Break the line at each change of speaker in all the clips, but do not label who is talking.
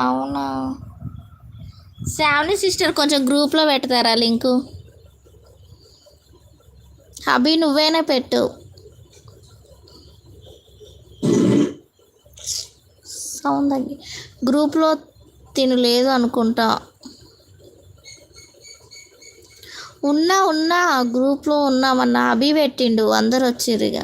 అవునా? శ్రావణి సిస్టర్ కొంచెం గ్రూప్లో పెడతారా లింకు? అభి నువ్వేనా పెట్టు. సౌండ్ తగ్గి గ్రూప్లో తిను లేదు అనుకుంటా. ఉన్నా గ్రూప్లో ఉన్నామన్నా. అభి పెట్టిండు, అందరు వచ్చిర్రు ఇక.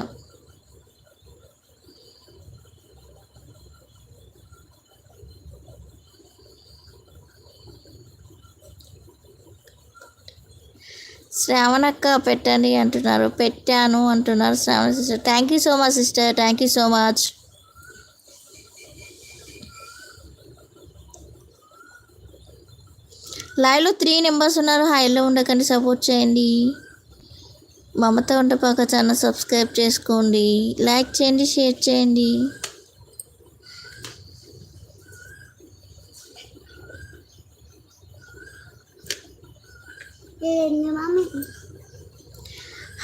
శ్రావణక్క పెట్టండి అంటున్నారు. పెట్టాను అంటున్నారు Sravana sister. Thank you so much sister, thank you so much. లైవ్లో 3 మెంబర్స్ ఉన్నారు. హైలో ఉండకండి, సపోర్ట్ చేయండి. మమత వంటపాక ఛానల్ సబ్స్క్రైబ్ చేసుకోండి, లైక్ చేయండి, షేర్ చేయండి.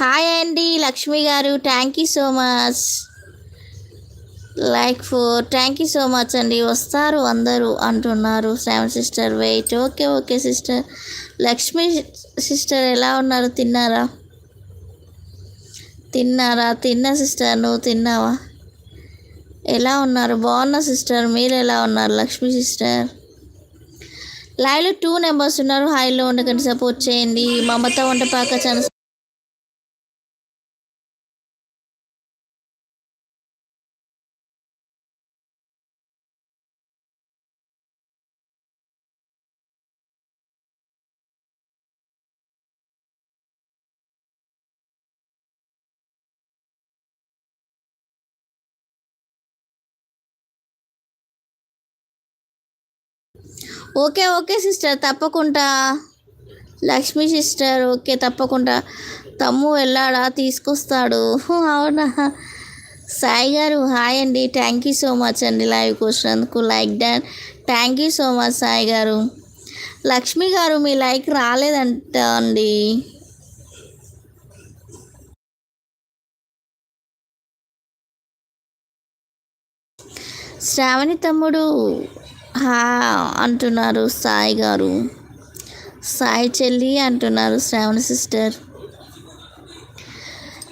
హాయ్ అండి Lakshmi garu, thank you so much. Like four, thank you so much అండి. వస్తారు అందరూ అంటున్నారు. Shravan sister wait. Okay sister. Lakshmi sister ఎలా ఉన్నారు? తిన్నా సిస్టర్. నువ్వు తిన్నావా? ఎలా ఉన్నారు? బాగున్నా సిస్టర్. మీరు ఎలా ఉన్నారు లక్ష్మి సిస్టర్? లైవ్లో 2 మెంబర్స్ ఉన్నారు. హైలో ఉండకండి, సపోర్ట్ చేయండి. Mamata Vantapaka channel okay sister, తప్పకుండా. లక్ష్మీ సిస్టర్ ఓకే, తప్పకుండా. తమ్ము వెళ్ళాడా? తీసుకొస్తాడు. అవునా? సాయి గారు హాయ్ అండి, థ్యాంక్ యూ సో మచ్ అండి లైవ్కి వచ్చినందుకు. Like done, thank you so much Sai గారు. లక్ష్మి గారు మీ లైక్ రాలేదంట అండి. శ్రావణి తమ్ముడు అంటున్నారు సాయి గారు. సాయి చెల్లి అంటున్నారు శ్రావణి సిస్టర్.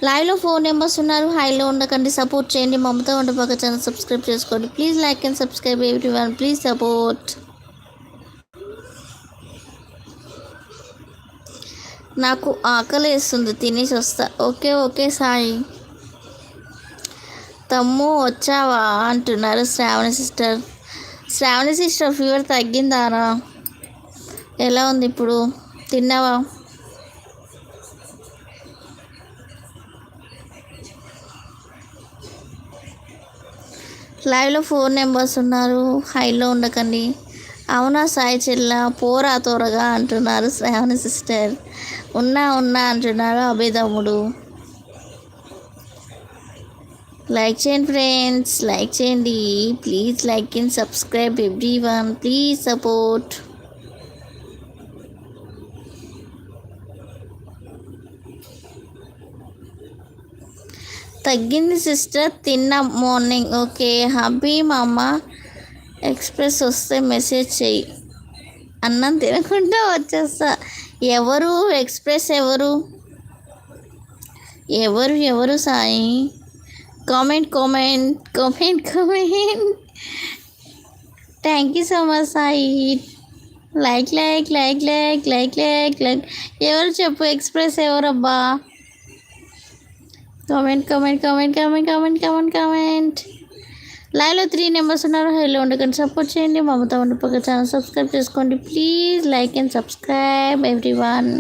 లైవ్లో 4 మెంబర్స్ ఉన్నారు. హైలో ఉండకండి, సపోర్ట్ చేయండి. మమతా వంటపాక ఛానల్ సబ్స్క్రైబ్ చేసుకోండి please. Like and subscribe everyone, please support. నాకు ఆకలి వేస్తుంది, తినేసి వస్తా. ఓకే సాయి. తమ్ము వచ్చావా అంటున్నారు Shravani sister. Shravani sister fever తగ్గిందారా? ఎలా ఉంది ఇప్పుడు? తిన్నావా? లైవ్లో 4 మెంబర్స్ ఉన్నారు. హైలో ఉండకండి. అవునా సాయి చెల్ల, పోరా త్వరగా అంటున్నారు శ్రావణి సిస్టర్. ఉన్నా అంటున్నారు అభిదమ్ముడు. లైక్ చేయండి ఫ్రెండ్స్, లైక్ చేయండి please. Like and subscribe everyone, please support. తగ్గింది సిస్టర్, తిన్నా మార్నింగ్. ఓకే హబీ మామ ఎక్స్ప్రెస్ వస్తే మెసేజ్ చెయ్యి. అన్నం తినకుండా వచ్చేస్తా. ఎవరు ఎక్స్ప్రెస్? ఎవరు Sai? Comment. Thank you so much Sai. Like. ఎవరు చెప్పు? ఎక్స్ప్రెస్ ఎవరబ్బా? కామెంట్. లైవ్లో 3 మెంబర్స్ ఉన్నారు. హైలో ఉండకండి, సపోర్ట్ చేయండి. మమతా వంటపాక ఛానల్ సబ్స్క్రైబ్ చేసుకోండి please. Like and subscribe everyone.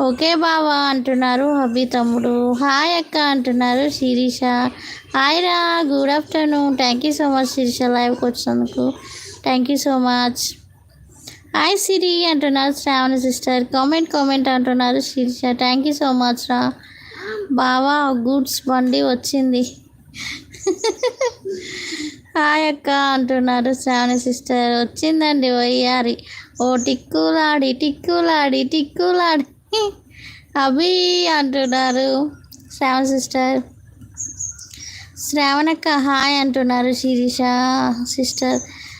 Okay బావా అంటున్నారు హబీ తమ్ముడు. హాయ్ అక్క అంటున్నారు శిరీష. హాయ్ రా, good afternoon. Thank you so much Sirisha లైవ్కి వచ్చినందుకు. Thank you so much. Hi Siri అంటున్నారు శ్రావణి సిస్టర్. కామెంట్ అంటున్నారు Sirisha. Thank you so much రా బావా. గుడ్స్ బండి వచ్చింది. హాయ్ అక్క అంటున్నారు శ్రావణి సిస్టర్. వచ్చిందండి వయ్యారి. ఓ టిక్కులాడి అభి అంటున్నారు శ్రావణి సిస్టర్. శ్రావణక్క హాయ్ అంటున్నారు శిరీష సిస్టర్.